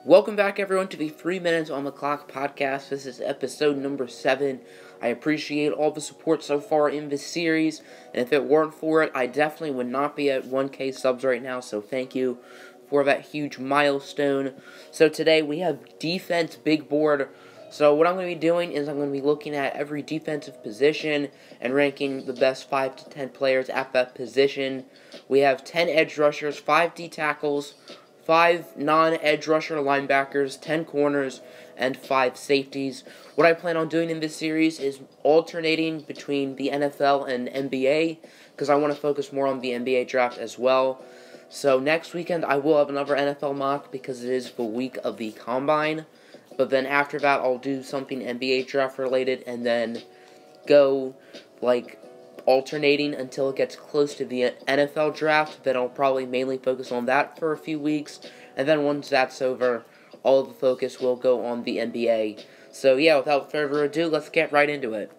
Welcome back, everyone, to the 3 Minutes on the Clock podcast. This is episode number 7. I appreciate all the support so far in this series, and if it weren't for it, I definitely would not be at 1K subs right now, so thank you for that huge milestone. So today we have defense big board. So what I'm going to be doing is I'm going to be looking at every defensive position and ranking the best 5 to 10 players at that position. We have 10 edge rushers, 5 D tackles, 5 non-edge rusher linebackers, 10 corners, and 5 safeties. What I plan on doing in this series is alternating between the NFL and NBA, because I want to focus more on the NBA draft as well. So next weekend I will have another NFL mock because it is the week of the Combine. But then after that I'll do something NBA draft related and then go alternating until it gets close to the NFL draft. Then I'll probably mainly focus on that for a few weeks, and then once that's over, all of the focus will go on the NBA. So yeah, without further ado, let's get right into it.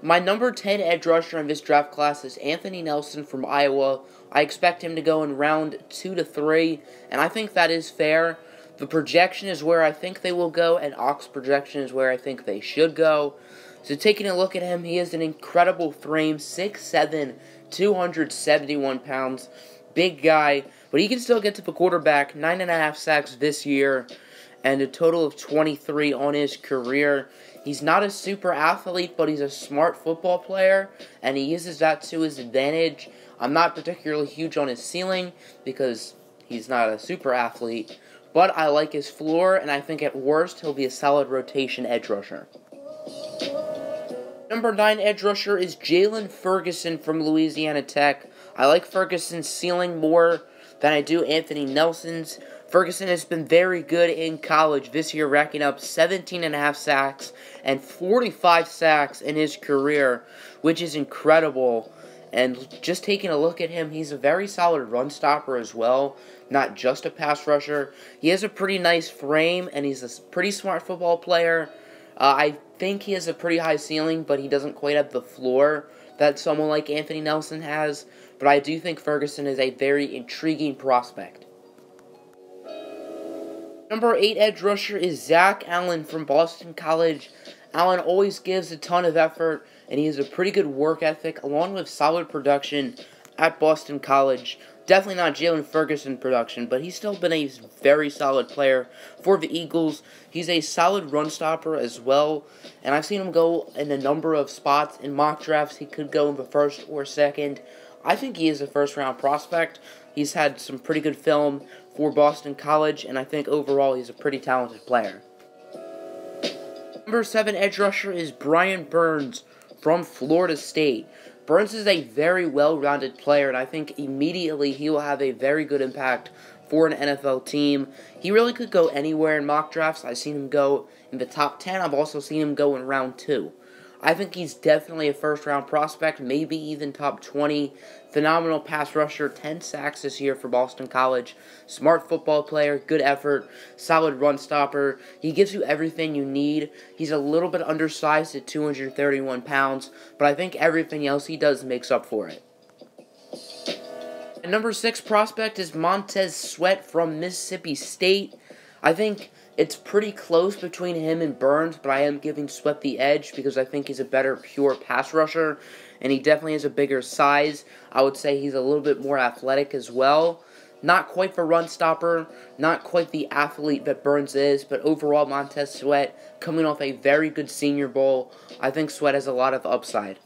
My number 10 edge rusher in this draft class is Anthony Nelson from Iowa. I expect him to go in round 2 to 3, and I think that is fair. The projection is where I think they will go, and Ox projection is where I think they should go. So taking a look at him, he has an incredible frame, 6'7", 271 pounds, big guy, but he can still get to the quarterback, 9.5 sacks this year, and a total of 23 on his career. He's not a super athlete, but he's a smart football player, and he uses that to his advantage. I'm not particularly huge on his ceiling, because he's not a super athlete, but I like his floor, and I think at worst he'll be a solid rotation edge rusher. Number 9 edge rusher is Jalen Ferguson from Louisiana Tech. I like Ferguson's ceiling more than I do Anthony Nelson's. Ferguson has been very good in college this year, racking up 17.5 sacks and 45 sacks in his career, which is incredible. And just taking a look at him, he's a very solid run stopper as well, not just a pass rusher. He has a pretty nice frame, and he's a pretty smart football player. I think he has a pretty high ceiling, but he doesn't quite have the floor that someone like Anthony Nelson has. But I do think Ferguson is a very intriguing prospect. Number 8 edge rusher is Zach Allen from Boston College. Allen always gives a ton of effort, and he has a pretty good work ethic, along with solid production at Boston College. Definitely not Jalen Ferguson production, but he's still been a very solid player for the Eagles. He's a solid run stopper as well, and I've seen him go in a number of spots in mock drafts. He could go in the first or second. I think he is a first-round prospect. He's had some pretty good film for Boston College, and I think overall he's a pretty talented player. Number 7 edge rusher is Brian Burns from Florida State. Burns is a very well-rounded player, and I think immediately he will have a very good impact for an NFL team. He really could go anywhere in mock drafts. I've seen him go in the top 10. I've also seen him go in round 2. I think he's definitely a first-round prospect, maybe even top 20. Phenomenal pass rusher, 10 sacks this year for Boston College. Smart football player, good effort, solid run stopper. He gives you everything you need. He's a little bit undersized at 231 pounds, but I think everything else he does makes up for it. And number 6 prospect is Montez Sweat from Mississippi State. I think it's pretty close between him and Burns, but I am giving Sweat the edge because I think he's a better pure pass rusher, and he definitely has a bigger size. I would say he's a little bit more athletic as well. Not quite the run stopper, not quite the athlete that Burns is, but overall Montez Sweat coming off a very good Senior Bowl. I think Sweat has a lot of upside.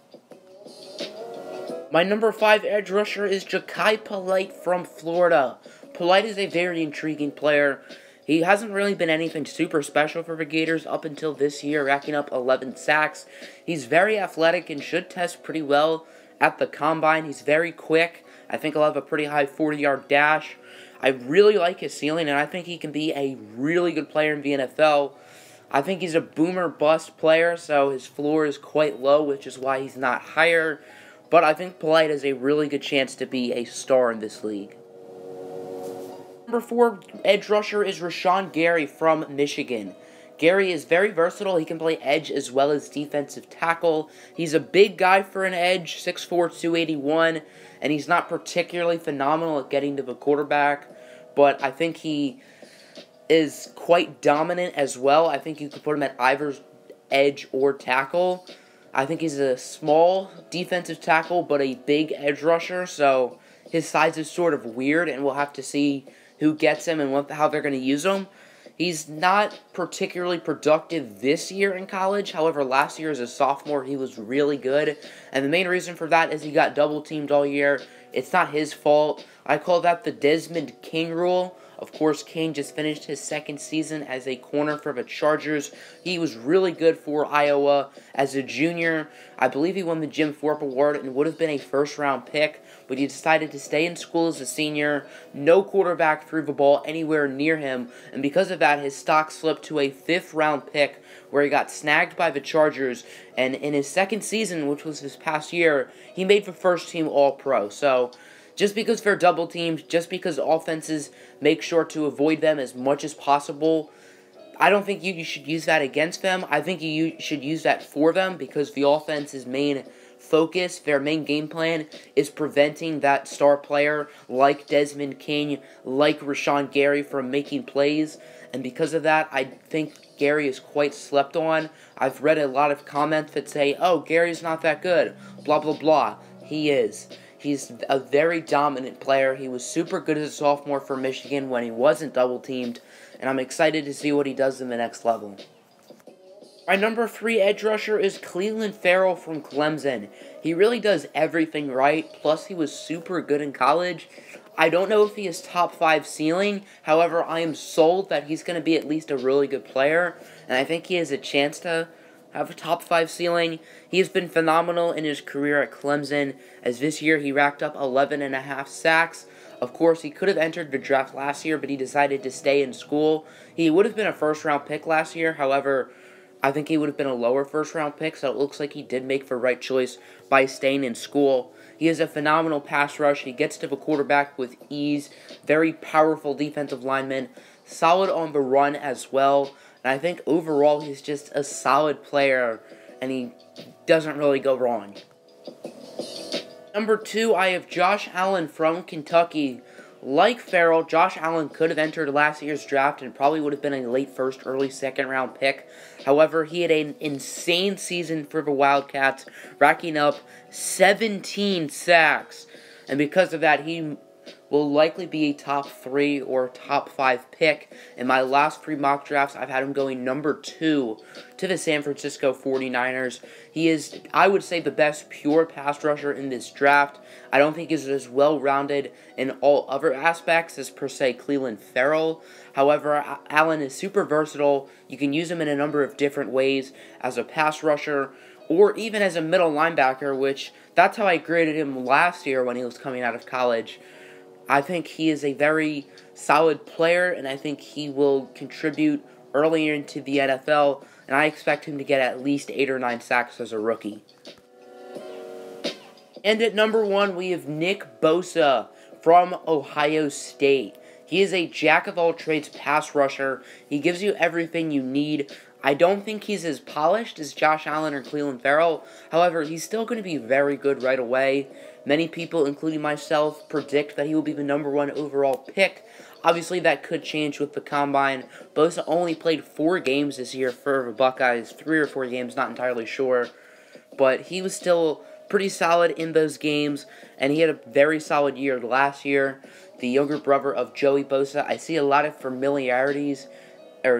My number 5 edge rusher is Ja'Kai Polite from Florida. Polite is a very intriguing player. He hasn't really been anything super special for the Gators up until this year, racking up 11 sacks. He's very athletic and should test pretty well at the Combine. He's very quick. I think he'll have a pretty high 40-yard dash. I really like his ceiling, and I think he can be a really good player in the NFL. I think he's a boomer-bust player, so his floor is quite low, which is why he's not higher. But I think Polite has a really good chance to be a star in this league. Number 4 edge rusher is Rashawn Gary from Michigan. Gary is very versatile. He can play edge as well as defensive tackle. He's a big guy for an edge, 6'4", 281, and he's not particularly phenomenal at getting to the quarterback. but I think he is quite dominant as well. I think you could put him at either edge or tackle. I think he's a small defensive tackle, but a big edge rusher, so his size is sort of weird, and we'll have to see who gets him and how they're going to use him. He's not particularly productive this year in college. However, last year as a sophomore, he was really good. And the main reason for that is he got double-teamed all year. It's not his fault. I call that the Desmond King rule. Of course, King just finished his second season as a corner for the Chargers. He was really good for Iowa as a junior. I believe he won the Jim Thorpe Award and would have been a first-round pick, but he decided to stay in school as a senior. No quarterback threw the ball anywhere near him, and because of that, his stock slipped to a fifth-round pick where he got snagged by the Chargers, and in his second season, which was this past year, he made the first-team All-Pro. So just because they're double teamed, just because offenses make sure to avoid them as much as possible, I don't think you should use that against them. I think you should use that for them because the offense's main focus, their main game plan, is preventing that star player like Desmond King, like Rashawn Gary from making plays. And because of that, I think Gary is quite slept on. I've read a lot of comments that say, oh, Gary's not that good, blah, blah, blah. He is. He's a very dominant player. He was super good as a sophomore for Michigan when he wasn't double-teamed, and I'm excited to see what he does in the next level. My number 3 edge rusher is Clelin Ferrell from Clemson. He really does everything right, plus he was super good in college. I don't know if he is top 5 ceiling, however, I am sold that he's going to be at least a really good player, and I think he has a chance to have a top 5 ceiling. He has been phenomenal in his career at Clemson, as this year he racked up 11.5 sacks. Of course, he could have entered the draft last year, but he decided to stay in school. He would have been a first-round pick last year, however, I think he would have been a lower first-round pick, so it looks like he did make the right choice by staying in school. He is a phenomenal pass rush. He gets to the quarterback with ease. Very powerful defensive lineman. Solid on the run as well. And I think overall he's just a solid player, and he doesn't really go wrong. Number 2, I have Josh Allen from Kentucky. Like Ferrell, Josh Allen could have entered last year's draft and probably would have been a late first, early second round pick. However, he had an insane season for the Wildcats, racking up 17 sacks. And because of that, he will likely be a top 3 or top 5 pick. In my last 3 mock drafts, I've had him going number 2 to the San Francisco 49ers. He is, I would say, the best pure pass rusher in this draft. I don't think he's as well-rounded in all other aspects as, per se, Clelin Ferrell. However, Allen is super versatile. You can use him in a number of different ways as a pass rusher or even as a middle linebacker, which that's how I graded him last year when he was coming out of college. I think he is a very solid player, and I think he will contribute earlier into the NFL, and I expect him to get at least 8 or 9 sacks as a rookie. And at number 1, we have Nick Bosa from Ohio State. He is a jack-of-all-trades pass rusher. He gives you everything you need. I don't think he's as polished as Josh Allen or Clelin Ferrell. However, he's still going to be very good right away. Many people, including myself, predict that he will be the number 1 overall pick. Obviously, that could change with the Combine. Bosa only played 4 games this year for the Buckeyes. 3 or 4 games, not entirely sure. But he was still pretty solid in those games, and he had a very solid year last year. The younger brother of Joey Bosa, I see a lot of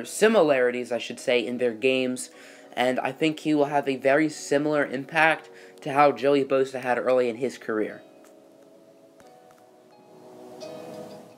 similarities, I should say, in their games, and I think he will have a very similar impact to how Joey Bosa had early in his career.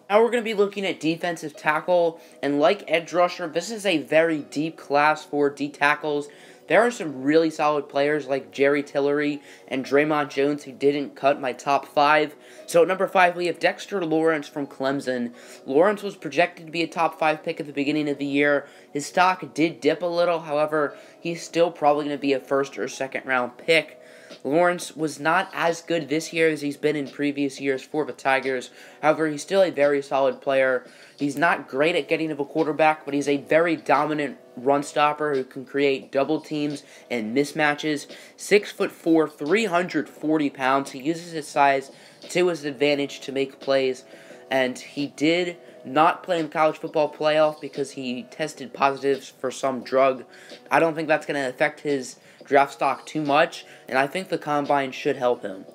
Now we're going to be looking at defensive tackle, and like edge rusher, this is a very deep class for D tackles. There are some really solid players like Jerry Tillery and Draymond Jones who didn't cut my top 5. So at number 5, we have Dexter Lawrence from Clemson. Lawrence was projected to be a top 5 pick at the beginning of the year. His stock did dip a little, however, he's still probably going to be a first or second round pick. Lawrence was not as good this year as he's been in previous years for the Tigers. However, he's still a very solid player. He's not great at getting to the quarterback, but he's a very dominant run stopper who can create double teams and mismatches. 6'4", 340 pounds. He uses his size to his advantage to make plays, and he did not play in the college football playoff because he tested positive for some drug. I don't think that's going to affect his draft stock too much, and I think the combine should help him.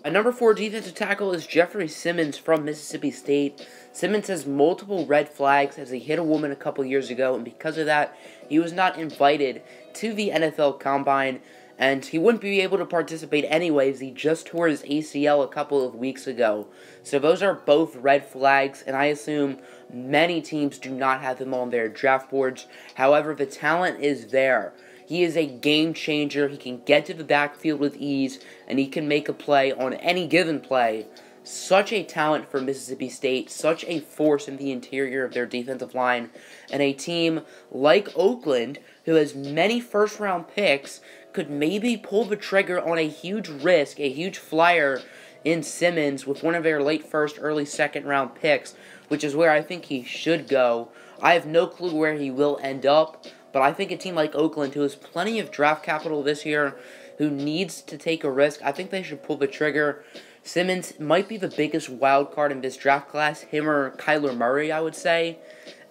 A number 4 defensive tackle is Jeffrey Simmons from Mississippi State. Simmons has multiple red flags as he hit a woman a couple years ago, and because of that, he was not invited to the NFL Combine, and he wouldn't be able to participate anyways. He just tore his ACL a couple of weeks ago. So those are both red flags, and I assume many teams do not have him on their draft boards. However, the talent is there. He is a game changer. He can get to the backfield with ease, and he can make a play on any given play. Such a talent for Mississippi State, such a force in the interior of their defensive line, and a team like Oakland, who has many first-round picks, could maybe pull the trigger on a huge risk, a huge flyer in Simmons with one of their late first, early second-round picks, which is where I think he should go. I have no clue where he will end up, but I think a team like Oakland, who has plenty of draft capital this year, who needs to take a risk, I think they should pull the trigger. Simmons might be the biggest wild card in this draft class, him or Kyler Murray, I would say.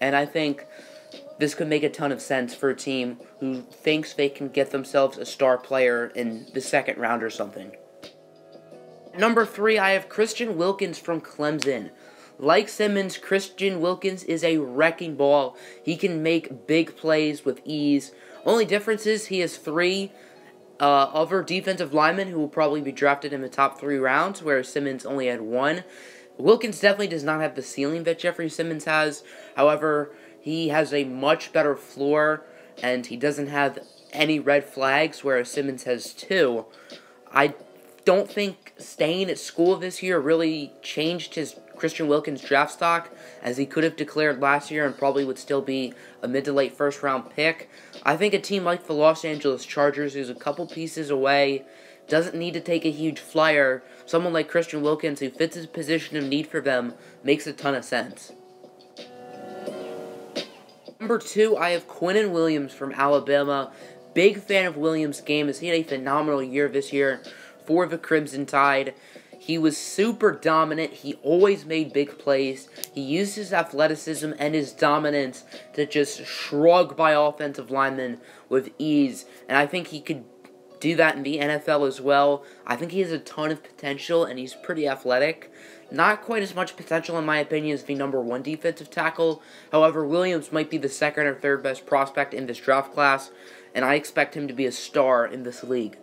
And I think this could make a ton of sense for a team who thinks they can get themselves a star player in the second round or something. Number 3, I have Christian Wilkins from Clemson. Like Simmons, Christian Wilkins is a wrecking ball. He can make big plays with ease. Only difference is he has 3 other defensive linemen who will probably be drafted in the top 3 rounds, whereas Simmons only had 1. Wilkins definitely does not have the ceiling that Jeffrey Simmons has. However, he has a much better floor, and he doesn't have any red flags, whereas Simmons has 2. I don't think staying at school this year really changed his Christian Wilkins draft stock, as he could have declared last year and probably would still be a mid to late first round pick. I think a team like the Los Angeles Chargers, who's a couple pieces away, doesn't need to take a huge flyer. Someone like Christian Wilkins, who fits his position of need for them, makes a ton of sense. Number 2, I have Quinnen Williams from Alabama. Big fan of Williams' game, as he had a phenomenal year this year for the Crimson Tide. He was super dominant. He always made big plays. He used his athleticism and his dominance to just shrug by offensive linemen with ease. And I think he could do that in the NFL as well. I think he has a ton of potential, and he's pretty athletic. Not quite as much potential, in my opinion, as the number 1 defensive tackle. However, Williams might be the second or third best prospect in this draft class, and I expect him to be a star in this league.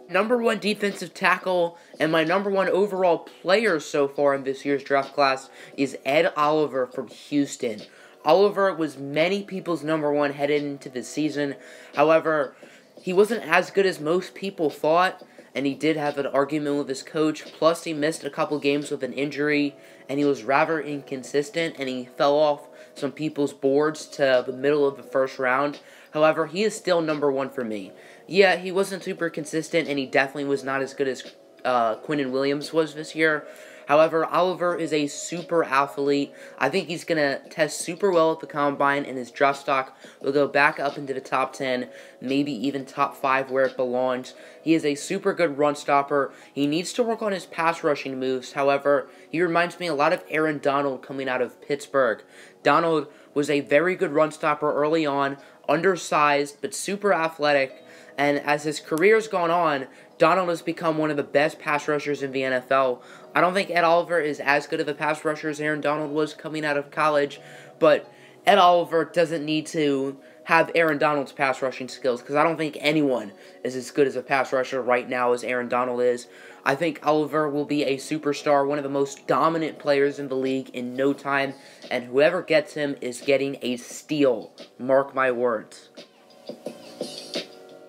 Number 1 defensive tackle and my number 1 overall player so far in this year's draft class is Ed Oliver from Houston. Oliver was many people's number 1 headed into the season. However, he wasn't as good as most people thought, and he did have an argument with his coach. Plus, he missed a couple games with an injury, and he was rather inconsistent, and he fell off some people's boards to the middle of the first round. However, he is still number 1 for me. Yeah, he wasn't super consistent, and he definitely was not as good as Quinnen Williams was this year. However, Oliver is a super athlete. I think he's going to test super well at the Combine, and his draft stock will go back up into the top 10, maybe even top 5 where it belongs. He is a super good run stopper. He needs to work on his pass rushing moves. However, he reminds me a lot of Aaron Donald coming out of Pittsburgh. Donald was a very good run stopper early on, undersized, but super athletic. And as his career's gone on, Donald has become one of the best pass rushers in the NFL. I don't think Ed Oliver is as good of a pass rusher as Aaron Donald was coming out of college, but Ed Oliver doesn't need to have Aaron Donald's pass rushing skills, because I don't think anyone is as good as a pass rusher right now as Aaron Donald is. I think Oliver will be a superstar, one of the most dominant players in the league in no time, and whoever gets him is getting a steal. Mark my words.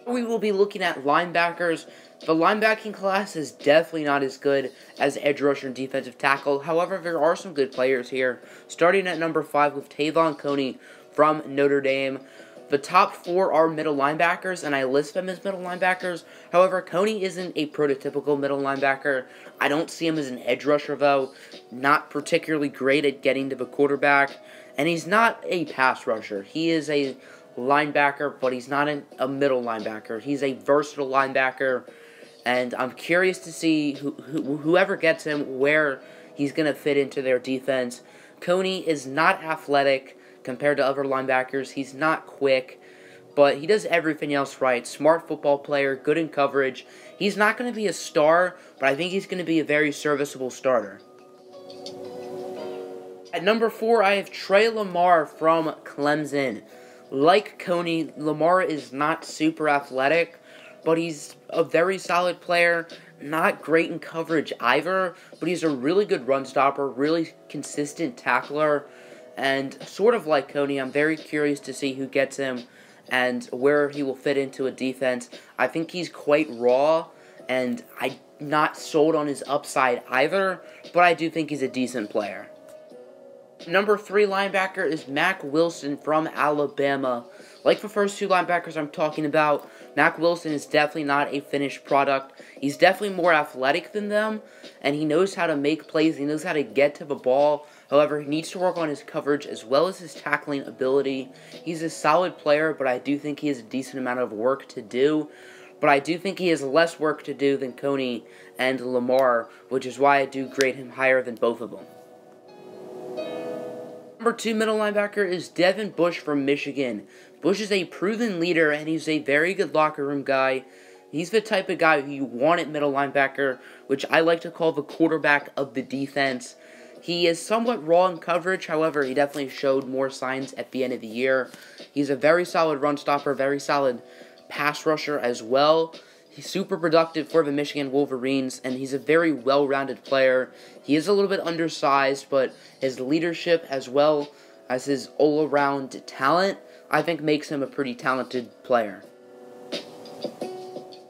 We will be looking at linebackers. The linebacking class is definitely not as good as edge rusher and defensive tackle. However, there are some good players here. Starting at number 5 with Tavon Coney from Notre Dame. The top 4 are middle linebackers, and I list them as middle linebackers. However, Coney isn't a prototypical middle linebacker. I don't see him as an edge rusher, though. Not particularly great at getting to the quarterback. And he's not a pass rusher. He is a linebacker, but he's not a middle linebacker. He's a versatile linebacker. and I'm curious to see whoever gets him, where he's going to fit into their defense. Coney is not athletic compared to other linebackers. He's not quick, but he does everything else right. Smart football player, good in coverage. He's not going to be a star, but I think he's going to be a very serviceable starter. At number 4, I have Trey Lamar from Clemson. Like Coney, Lamar is not super athletic, but he's a very solid player. Not great in coverage either, but he's a really good run stopper, really consistent tackler, and sort of like Coney, I'm very curious to see who gets him and where he will fit into a defense. I think he's quite raw, and I'm not sold on his upside either, but I do think he's a decent player. Number 3 linebacker is Mack Wilson from Alabama. Like the first 2 linebackers I'm talking about, Mack Wilson is definitely not a finished product. He's definitely more athletic than them, and he knows how to make plays. He knows how to get to the ball. However, he needs to work on his coverage as well as his tackling ability. He's a solid player, but I do think he has a decent amount of work to do. But I do think he has less work to do than Coney and Lamar, which is why I do grade him higher than both of them. Number 2 middle linebacker is Devin Bush from Michigan. Bush is a proven leader, and he's a very good locker room guy. He's the type of guy who you want at middle linebacker, which I like to call the quarterback of the defense. He is somewhat raw in coverage, however, he definitely showed more signs at the end of the year. He's a very solid run stopper, very solid pass rusher as well. He's super productive for the Michigan Wolverines, and he's a very well-rounded player. He is a little bit undersized, but his leadership as well as his all-around talent, I think makes him a pretty talented player.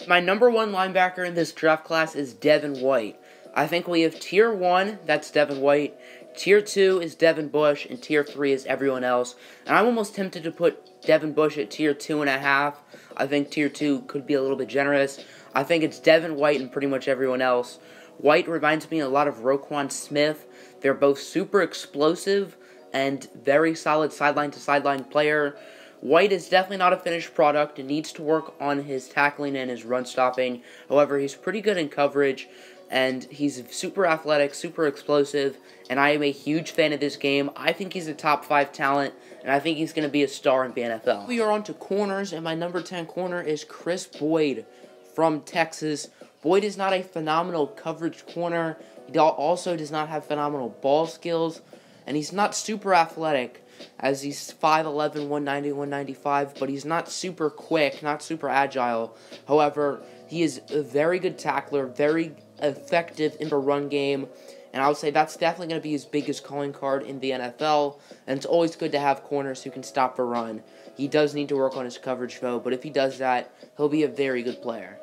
My number 1 linebacker in this draft class is Devin White. I think we have Tier 1, that's Devin White. Tier 2 is Devin Bush, and Tier 3 is everyone else. And I'm almost tempted to put Devin Bush at Tier 2.5. I think Tier 2 could be a little bit generous. I think it's Devin White and pretty much everyone else. White reminds me a lot of Roquan Smith. They're both super explosive and very solid sideline-to-sideline player. White is definitely not a finished product and needs to work on his tackling and his run stopping. However, he's pretty good in coverage, and he's super athletic, super explosive, and I am a huge fan of this game. I think he's a top 5 talent, and I think he's going to be a star in the NFL. We are on to corners, and my number 10 corner is Chris Boyd from Texas. Boyd is not a phenomenal coverage corner. He also does not have phenomenal ball skills, and he's not super athletic, as he's 5'11", 190, 195, but he's not super quick, not super agile. However, he is a very good tackler, very effective in the run game, and I would say that's definitely going to be his biggest calling card in the NFL, and it's always good to have corners who can stop the run. He does need to work on his coverage, though, but if he does that, he'll be a very good player.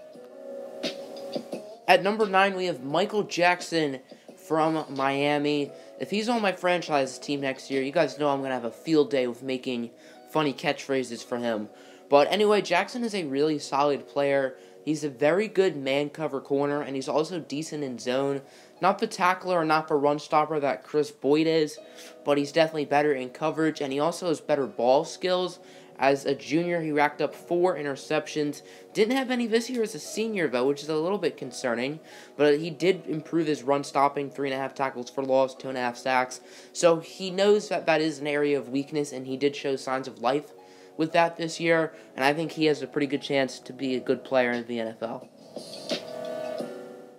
At number 9, we have Michael Jackson from Miami. If he's on my franchise team next year, you guys know I'm going to have a field day with making funny catchphrases for him. But anyway, Jackson is a really solid player. He's a very good man cover corner, and he's also decent in zone. Not the tackler or not the run stopper that Chris Boyd is, but he's definitely better in coverage, and he also has better ball skills. As a junior, he racked up 4 interceptions. Didn't have any this year as a senior, though, which is a little bit concerning. But he did improve his run stopping, 3.5 tackles for loss, 2.5 sacks. So he knows that that is an area of weakness, and he did show signs of life with that this year. And I think he has a pretty good chance to be a good player in the NFL.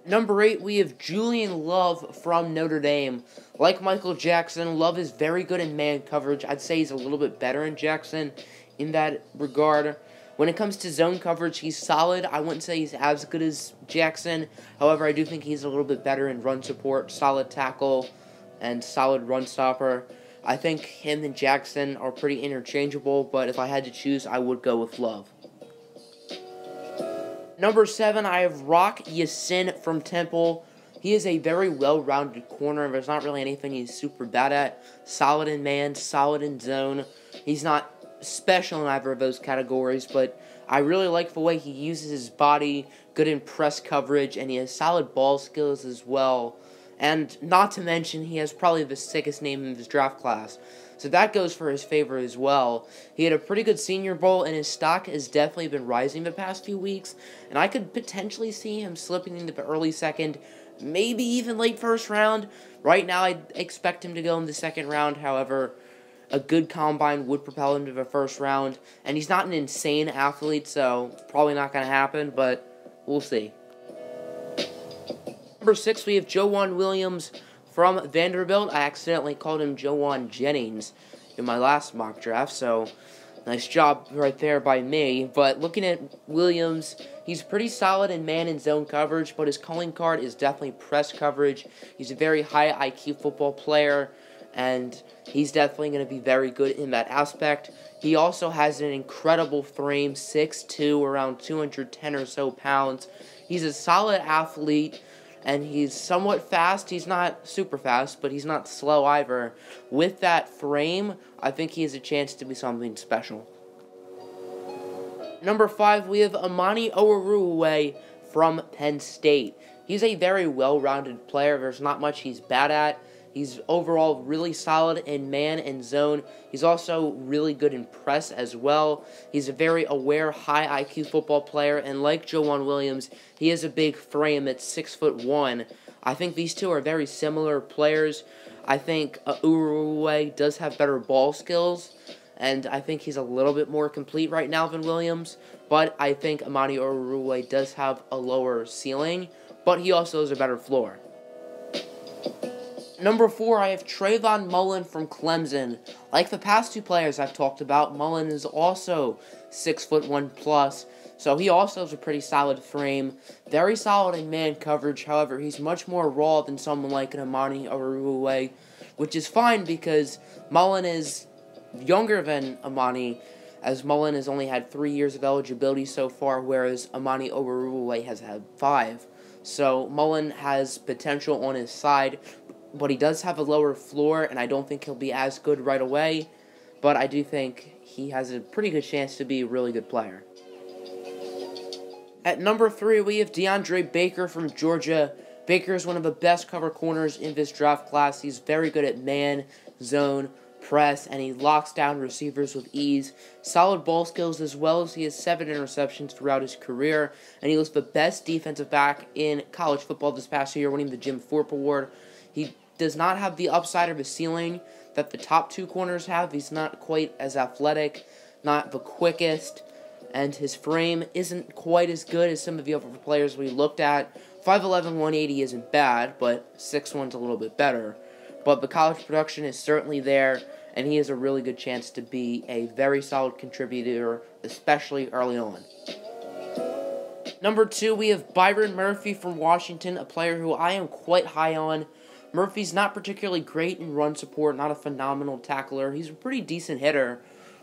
Number 8, we have Julian Love from Notre Dame. Like Michael Jackson, Love is very good in man coverage. I'd say he's a little bit better in Jackson in that regard. When it comes to zone coverage, he's solid. I wouldn't say he's as good as Jackson. However, I do think he's a little bit better in run support, solid tackle, and solid run stopper. I think him and Jackson are pretty interchangeable, but if I had to choose, I would go with Love. Number 7, I have Rock Ya-Sin from Temple. He is a very well-rounded corner. There's not really anything he's super bad at. Solid in man, solid in zone. He's not special in either of those categories, but I really like the way he uses his body, good in press coverage, and he has solid ball skills as well. And not to mention, he has probably the sickest name in his draft class. So that goes for his favor as well. He had a pretty good Senior Bowl, and his stock has definitely been rising the past few weeks. And I could potentially see him slipping into the early second, maybe even late first round. Right now, I expect him to go in the second round. However, a good combine would propel him to the first round. And he's not an insane athlete, so probably not going to happen, but we'll see. Number 6, we have Joejuan Williams from Vanderbilt. I accidentally called him Joejuan Jennings in my last mock draft, so nice job right there by me. But looking at Williams, he's pretty solid in man and zone coverage, but his calling card is definitely press coverage. He's a very high IQ football player, and he's definitely going to be very good in that aspect. He also has an incredible frame, 6'2", around 210 or so pounds. He's a solid athlete, and he's somewhat fast. He's not super fast, but he's not slow either. With that frame, I think he has a chance to be something special. Number 5, we have Amani Oruwariye from Penn State. He's a very well-rounded player. There's not much he's bad at. He's overall really solid in man and zone. He's also really good in press as well. He's a very aware, high IQ football player, and like Joejuan Williams, he has a big frame at 6'1". I think these two are very similar players. I think Oruwariye does have better ball skills, and I think he's a little bit more complete right now than Williams, but I think Amani Oruwariye does have a lower ceiling, but he also has a better floor. Number 4, I have Trayvon Mullen from Clemson. Like the past two players I've talked about, Mullen is also 6'1" plus, so he also has a pretty solid frame. Very solid in man coverage, however, he's much more raw than someone like an Amani Oruwariye, which is fine because Mullen is younger than Amani, as Mullen has only had 3 years of eligibility so far, whereas Amani Oruwariye has had 5. So Mullen has potential on his side, but he does have a lower floor, and I don't think he'll be as good right away, but I do think he has a pretty good chance to be a really good player. At number 3, we have DeAndre Baker from Georgia. Baker is one of the best cover corners in this draft class. He's very good at man, zone, press, and he locks down receivers with ease. Solid ball skills as well, as he has 7 interceptions throughout his career, and he was the best defensive back in college football this past year, winning the Jim Thorpe Award. He does not have the upside of a ceiling that the top 2 corners have. He's not quite as athletic, not the quickest, and his frame isn't quite as good as some of the other players we looked at. 5'11", 180 isn't bad, but 6'1's a little bit better. But the college production is certainly there, and he has a really good chance to be a very solid contributor, especially early on. Number 2, we have Byron Murphy from Washington, a player who I am quite high on. Murphy's not particularly great in run support, not a phenomenal tackler. He's a pretty decent hitter,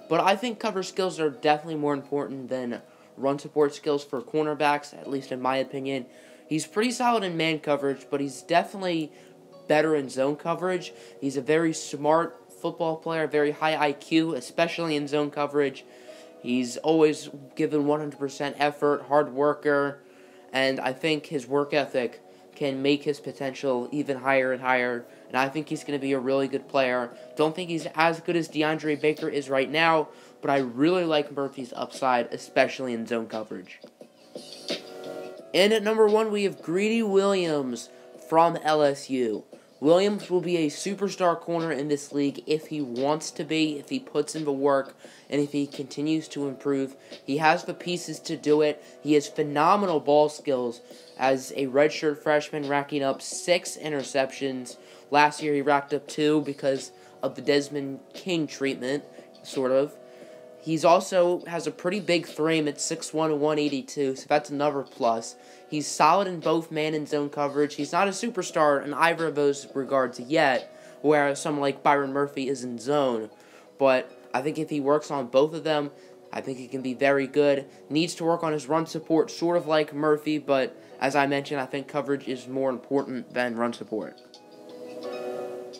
but I think cover skills are definitely more important than run support skills for cornerbacks, at least in my opinion. He's pretty solid in man coverage, but he's definitely better in zone coverage. He's a very smart football player, very high IQ, especially in zone coverage. He's always given 100% effort, hard worker, and I think his work ethic can make his potential even higher and higher, and I think he's going to be a really good player. Don't think he's as good as DeAndre Baker is right now, but I really like Murphy's upside, especially in zone coverage. And at number 1, we have Greedy Williams from LSU. Williams will be a superstar corner in this league if he wants to be, if he puts in the work, and if he continues to improve. He has the pieces to do it. He has phenomenal ball skills as a redshirt freshman, racking up 6 interceptions. Last year he racked up 2 because of the Desmond King treatment, sort of. He's also has a pretty big frame at 6'1" and 182, so that's another plus. He's solid in both man and zone coverage. He's not a superstar in either of those regards yet, whereas someone like Byron Murphy is in zone. But I think if he works on both of them, I think he can be very good. Needs to work on his run support, sort of like Murphy, but as I mentioned, I think coverage is more important than run support.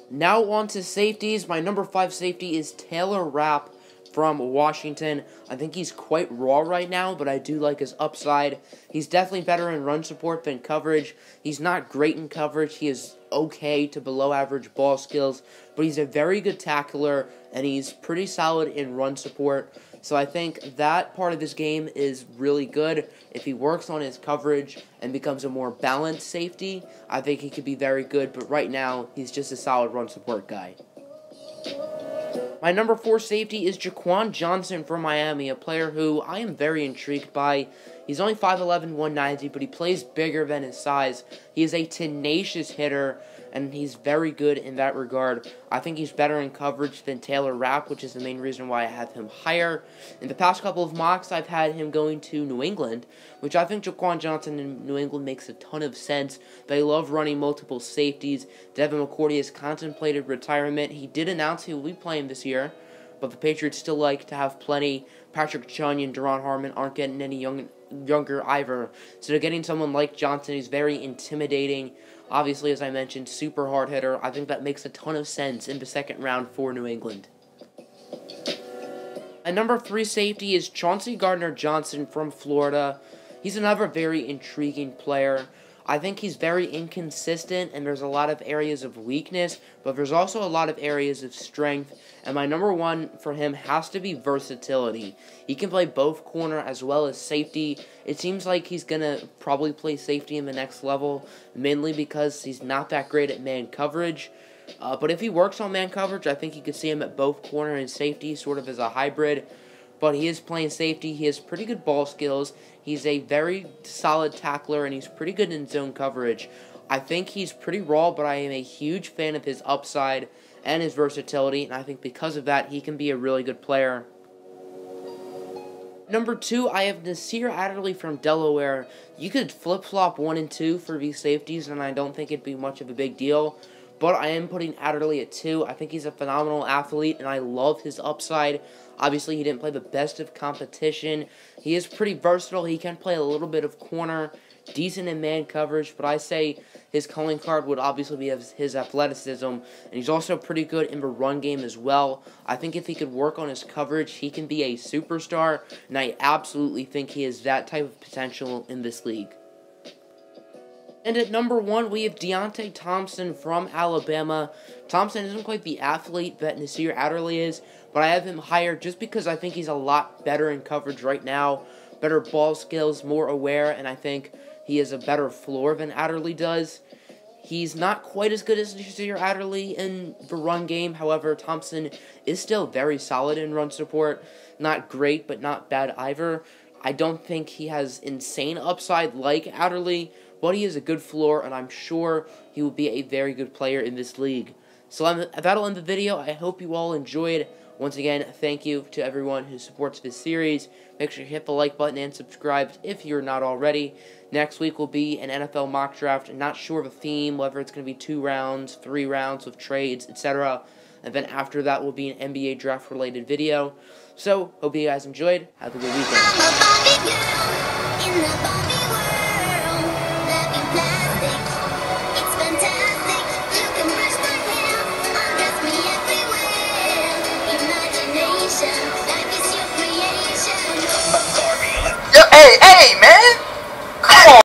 Now on to safeties. My number 5 safety is Taylor Rapp from Washington. I think he's quite raw right now, but I do like his upside. He's definitely better in run support than coverage. He's not great in coverage. He is okay to below average ball skills, but he's a very good tackler, and he's pretty solid in run support. So I think that part of his game is really good. If he works on his coverage and becomes a more balanced safety, I think he could be very good, but right now, he's just a solid run support guy. My number 4 safety is Jaquan Johnson from Miami, a player who I am very intrigued by. He's only 5'11", 190, but he plays bigger than his size. He is a tenacious hitter, and he's very good in that regard. I think he's better in coverage than Taylor Rapp, which is the main reason why I have him higher. In the past couple of mocks, I've had him going to New England, which I think Jaquan Johnson in New England makes a ton of sense. They love running multiple safeties. Devin McCourty has contemplated retirement. He did announce he will be playing this year, but the Patriots still like to have plenty. Patrick Chung and Duron Harmon aren't getting any younger either. So they're getting someone like Johnson who's very intimidating. Obviously, as I mentioned, super hard hitter. I think that makes a ton of sense in the second round for New England. And number 3 safety is Chauncey Gardner-Johnson from Florida. He's another very intriguing player. I think he's very inconsistent, and there's a lot of areas of weakness, but there's also a lot of areas of strength, and my number 1 for him has to be versatility. He can play both corner as well as safety. It seems like he's going to probably play safety in the next level, mainly because he's not that great at man coverage. But if he works on man coverage, I think you could see him at both corner and safety, sort of as a hybrid. But he is playing safety. He has pretty good ball skills. He's a very solid tackler, and he's pretty good in zone coverage. I think he's pretty raw, but I am a huge fan of his upside and his versatility, and I think because of that, he can be a really good player. Number 2, I have Nasir Adderley from Delaware. You could flip-flop 1 and 2 for these safeties, and I don't think it'd be much of a big deal. But I am putting Adderley at 2. I think he's a phenomenal athlete, and I love his upside. Obviously, he didn't play the best of competition. He is pretty versatile. He can play a little bit of corner, decent in man coverage, but I say his calling card would obviously be his athleticism, and he's also pretty good in the run game as well. I think if he could work on his coverage, he can be a superstar, and I absolutely think he has that type of potential in this league. And at number 1, we have Deontay Thompson from Alabama. Thompson isn't quite the athlete that Nasir Adderley is, but I have him higher just because I think he's a lot better in coverage right now. Better ball skills, more aware, and I think he has a better floor than Adderley does. He's not quite as good as Nasir Adderley in the run game. However, Thompson is still very solid in run support. Not great, but not bad either. I don't think he has insane upside like Adderley, but he has a good floor, and I'm sure he will be a very good player in this league. So that'll end the video. I hope you all enjoyed. Once again, thank you to everyone who supports this series. Make sure you hit the like button and subscribe if you're not already. Next week will be an NFL mock draft. Not sure of a theme, whether it's going to be 2 rounds, 3 rounds with trades, etc. And then after that will be an NBA draft-related video. So, hope you guys enjoyed. Have a good weekend. Hey, man!